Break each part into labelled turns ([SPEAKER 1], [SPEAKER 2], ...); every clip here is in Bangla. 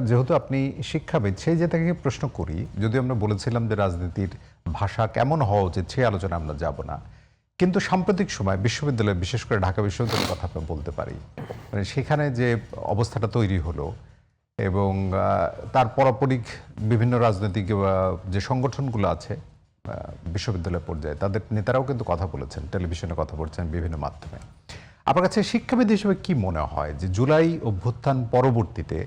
[SPEAKER 1] যেহেতু আপনি শিক্ষাবিদ, সেই যে থেকে প্রশ্ন করি, যদি আমরা বলেছিলাম যে রাজনীতির ভাষা কেমন হওয়া উচিত সেই আলোচনা আমরা যাব না, কিন্তু সাম্প্রতিক সময় বিশ্ববিদ্যালয়, বিশেষ করে ঢাকা বিশ্ববিদ্যালয়ের কথা আমরা বলতে পারি, মানে সেখানে যে অবস্থাটা তৈরি হলো এবং তার পরপরই বিভিন্ন রাজনৈতিক যে সংগঠনগুলো আছে বিশ্ববিদ্যালয় পর্যায়ে, তাদের নেতারাও কিন্তু কথা বলেছেন, টেলিভিশনে কথা বলছেন, বিভিন্ন মাধ্যমে। আপনার কাছে শিক্ষাবিদ হিসেবে কি মনে হয় যে জুলাই অভ্যুত্থান পরবর্তীতে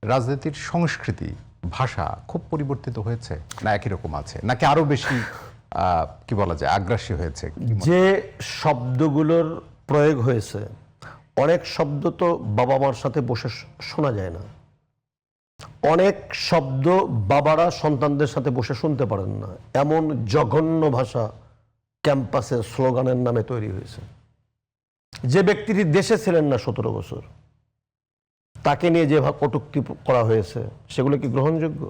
[SPEAKER 1] রাজনীতির সংস্কৃতি, ভাষা খুব পরিবর্তিত হয়েছে, না একই রকম আছে, নাকি আরো বেশি কি বলা যায় আগ্রাসী হয়েছে?
[SPEAKER 2] যে শব্দগুলোর প্রয়োগ হয়েছে, অনেক শব্দ তো বাবা মার সাথে বসে শোনা যায় না, অনেক শব্দ বাবারা সন্তানদের সাথে বসে শুনতে পারেন না, এমন জঘন্য ভাষা ক্যাম্পাসে স্লোগানের নামে তৈরি হয়েছে। যে ব্যক্তিটি দেশে ছিলেন না 17 বছর, তাকে নিয়ে যে কটূক্তি করা হয়েছে, সেগুলো কি গ্রহণযোগ্য?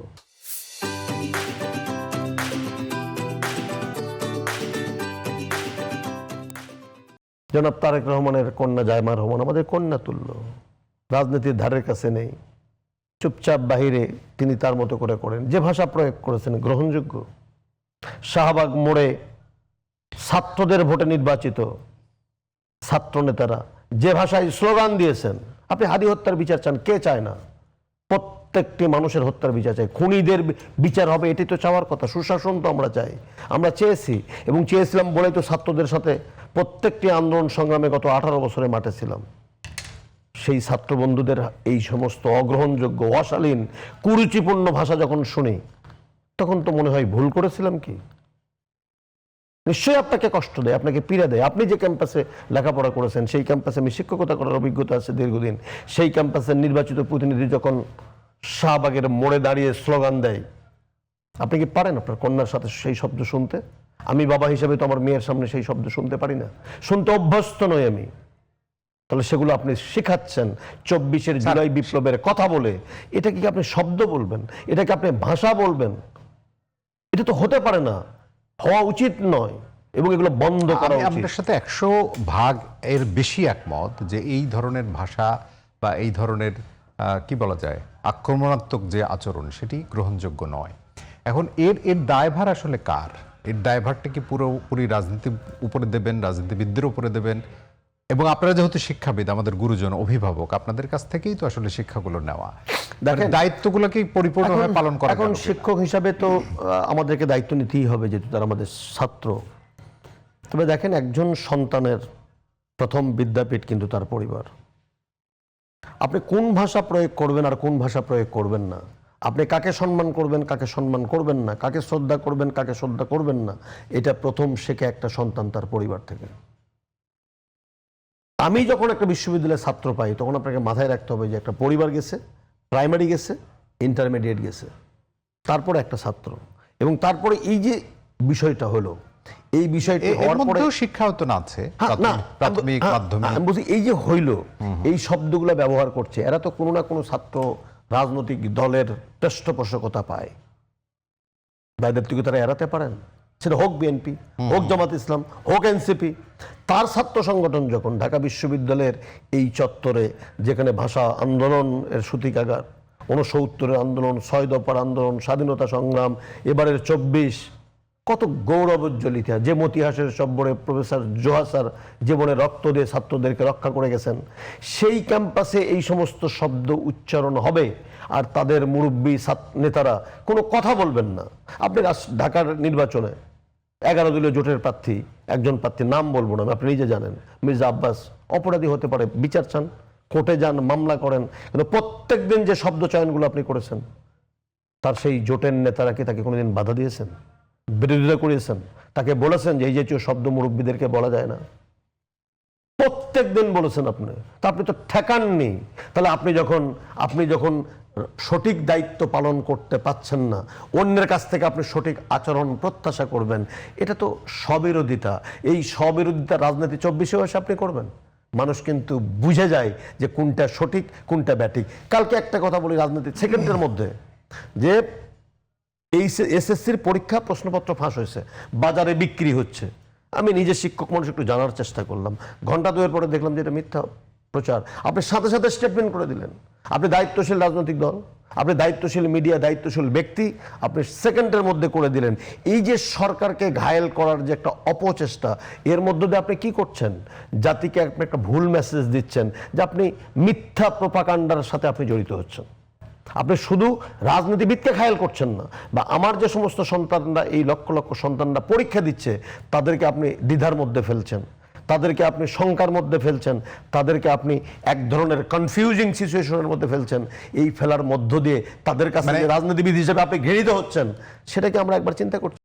[SPEAKER 2] জনাব তারেক রহমানের কন্যা জায়মা রহমান আমাদের কন্যা তুল্য, রাজনীতির ধারের কাছে নেই, চুপচাপ বাহিরে তিনি তার মতো করে করেন। যে ভাষা প্রয়োগ করেছেন গ্রহণযোগ্য? শাহবাগ মোড়ে ছাত্রদের ভোটে নির্বাচিত ছাত্র নেতারা যে ভাষায় স্লোগান দিয়েছেন, আপনি হাদি হত্যার বিচার চান, কে চায় না? প্রত্যেকটি মানুষের হত্যার বিচার চাই, খুনিদের বিচার হবে, এটি তো চাওয়ার কথা। সুশাসন তো আমরা চাই, আমরা চেয়েছি এবং চেয়েছিলাম বলেই তো ছাত্রদের সাথে প্রত্যেকটি আন্দোলন সংগ্রামে গত 18 বছরে মাঠে ছিলাম। সেই ছাত্র বন্ধুদের এই সমস্ত অগ্রহণযোগ্য, অশালীন, কুরুচিপূর্ণ ভাষা যখন শুনি, তখন তো মনে হয় ভুল করেছিলাম কি? নিশ্চয়ই আপনাকে কষ্ট দেয়, আপনাকে পীড়া দেয়। আপনি যে ক্যাম্পাসে লেখাপড়া করেছেন, সেই ক্যাম্পাসে আমি শিক্ষকতা করার অভিজ্ঞতা আছে দীর্ঘদিন। সেই ক্যাম্পাসের নির্বাচিত প্রতিনিধি যখন শাহবাগের মোড়ে দাঁড়িয়ে স্লোগান দেয়, আপনি কি পারেন আপনার কন্যার সাথে সেই শব্দ শুনতে? আমি বাবা হিসেবে তো আমার মেয়ের সামনে সেই শব্দ শুনতে পারি না, শুনতে অভ্যস্ত নই আমি। তাহলে সেগুলো আপনি শেখাচ্ছেন 24 জুলাই বিপ্লবের কথা বলে, এটা কি আপনি শব্দ বলবেন? এটাকে আপনি ভাষা বলবেন? এটা তো হতে পারে না, হওয়া উচিত নয়, এবং এগুলো বন্ধ করা উচিত।
[SPEAKER 1] আপনার সাথে 100% এর বেশি একমত যে এই ধরনের ভাষা বা এই ধরনের কি বলা যায় আক্রমণাত্মক যে আচরণ, সেটি গ্রহণযোগ্য নয়। এখন এর দায়ভার আসলে কার? এর দায়ভারটা কি পুরোপুরি রাজনীতির উপরে দেবেন, রাজনীতিবিদদের উপরে দেবেন? এবং আপনারা যেহেতু শিক্ষাবিদ, আমাদের গুরুজন, অভিভাবক, আপনাদের কাছ থেকেই তো আসলে শিক্ষাগুলো নেওয়া, দেখেন দায়িত্বগুলোকে পরিপূর্ণভাবে পালন করা।
[SPEAKER 2] এখন শিক্ষক হিসাবে তো আমাদেরকে দায়িত্ব নিতেই হবে, যেহেতু তারা আমাদের ছাত্র। তবে দেখেন, একজন সন্তানের প্রথম বিদ্যাপীঠ কিন্তু তার পরিবার। আপনি কোন ভাষা প্রয়োগ করবেন আর কোন ভাষা প্রয়োগ করবেন না, আপনি কাকে সম্মান করবেন, কাকে সম্মান করবেন না, কাকে শ্রদ্ধা করবেন, কাকে শ্রদ্ধা করবেন না, এটা প্রথম শেখে একটা সন্তান তার পরিবার থেকে। আমি যখন একটা বিশ্ববিদ্যালয়ের ছাত্র পাই, তখন আপনাকে মাথায় রাখতে হবে যে একটা পরিবার গেছে, প্রাইমারি গেছে, ইন্টারমিডিয়েট গেছে, তারপরে একটা ছাত্র, এবং তারপরে এই যে বিষয়টা হলো, এই বিষয়টি হওয়ার পরে
[SPEAKER 1] শিক্ষা হতো না আছে প্রাথমিক, মাধ্যমিক।
[SPEAKER 2] আমি বলছি এই যে হইল, এই শব্দগুলো ব্যবহার করছে, এরা তো কোনো না কোনো ছাত্র রাজনৈতিক দলের পৃষ্ঠপোষকতা পায়। দায়িত্ব কি তারা এড়াতে পারেন? সেটা হোক বিএনপি, হোক জামাত ইসলাম, হোক এনসিপি। তার ছাত্র সংগঠন যখন ঢাকা বিশ্ববিদ্যালয়ের এই চত্বরে, যেখানে ভাষা আন্দোলনের সূতিকাগার, 69-এর আন্দোলন, 6 দফার আন্দোলন, স্বাধীনতা সংগ্রাম, এবারের 24, কত গৌরবোজ্জ্বল ইতিহাস, যে ইতিহাসের সব্বরে প্রফেসর জোহা স্যার জীবনে রক্ত দিয়ে ছাত্রদেরকে রক্ষা করে গেছেন, সেই ক্যাম্পাসে এই সমস্ত শব্দ উচ্চারণ হবে আর তাদের মুরব্বী নেতারা কোনো কথা বলবেন না। আপনি ঢাকার নির্বাচনে 11 দলীয় জোটের প্রার্থী, একজন প্রার্থীর নাম বলবো না, আপনি নিজে জানেন, মির্জা আব্বাস, অপরাধী হতে পারে, বিচার চান, কোর্টে যান, মামলা করেন, কিন্তু প্রত্যেক দিন যে শব্দ চয়নগুলো আপনি করেছেন, তার সেই জোটের নেতারা কি তাকে কোনোদিন বাধা দিয়েছেন, বিরোধিতা করেছেন, তাকে বলেছেন যে এই জাতীয় শব্দ মুরব্বীদেরকে বলা যায় না? প্রত্যেক দিন বলেছেন আপনি, তা আপনি তো ঠেকাননি। তাহলে আপনি যখন সঠিক দায়িত্ব পালন করতে পাচ্ছেন না, অন্যের কাছ থেকে আপনি সঠিক আচরণ প্রত্যাশা করবেন, এটা তো স্ববিরোধিতা। এই স্ববিরোধিতা রাজনীতি 24 বয়সে আপনি করবেন? মানুষ কিন্তু বুঝে যায় যে কোনটা সঠিক, কোনটা ব্যাঠিক। কালকে একটা কথা বলি, রাজনীতি সেকেন্ডের মধ্যে, যে এই এসএসসির পরীক্ষা প্রশ্নপত্র ফাঁস হয়েছে, বাজারে বিক্রি হচ্ছে। আমি নিজে শিক্ষক মানুষ, একটু জানার চেষ্টা করলাম, ঘন্টা 2 পরে দেখলাম যে এটা মিথ্যা প্রচার। আপনি সাথে সাথে স্টেটমেন্ট করে দিলেন। আপনি দায়িত্বশীল রাজনৈতিক দল, আপনি দায়িত্বশীল মিডিয়া, দায়িত্বশীল ব্যক্তি, আপনি সেকেন্ডের মধ্যে করে দিলেন। এই যে সরকারকে ঘায়েল করার যে একটা অপচেষ্টা, এর মধ্য দিয়ে আপনি কি করছেন? জাতিকে আপনি একটা ভুল মেসেজ দিচ্ছেন যে আপনি মিথ্যা প্রোপাগান্ডার সাথে আপনি জড়িত হচ্ছেন। আপনি শুধু রাজনীতিবিদকে ঘায়েল করছেন না, বা আমার যে সমস্ত সন্তানরা, এই লক্ষ লক্ষ সন্তানরা পরীক্ষা দিচ্ছে, তাদেরকে আপনি দ্বিধার মধ্যে ফেলছেন, তাদেরকে আপনি শঙ্কার মধ্যে ফেলছেন, তাদেরকে আপনি এক ধরনের কনফিউজিং সিচুয়েশনের মধ্যে ফেলছেন। এই ফেলার মধ্য দিয়ে তাদের কাছে যে রাজনীতিবিদ হিসেবে আপনি ঘৃণিত হচ্ছেন, সেটাকে আমরা একবার চিন্তা করছি।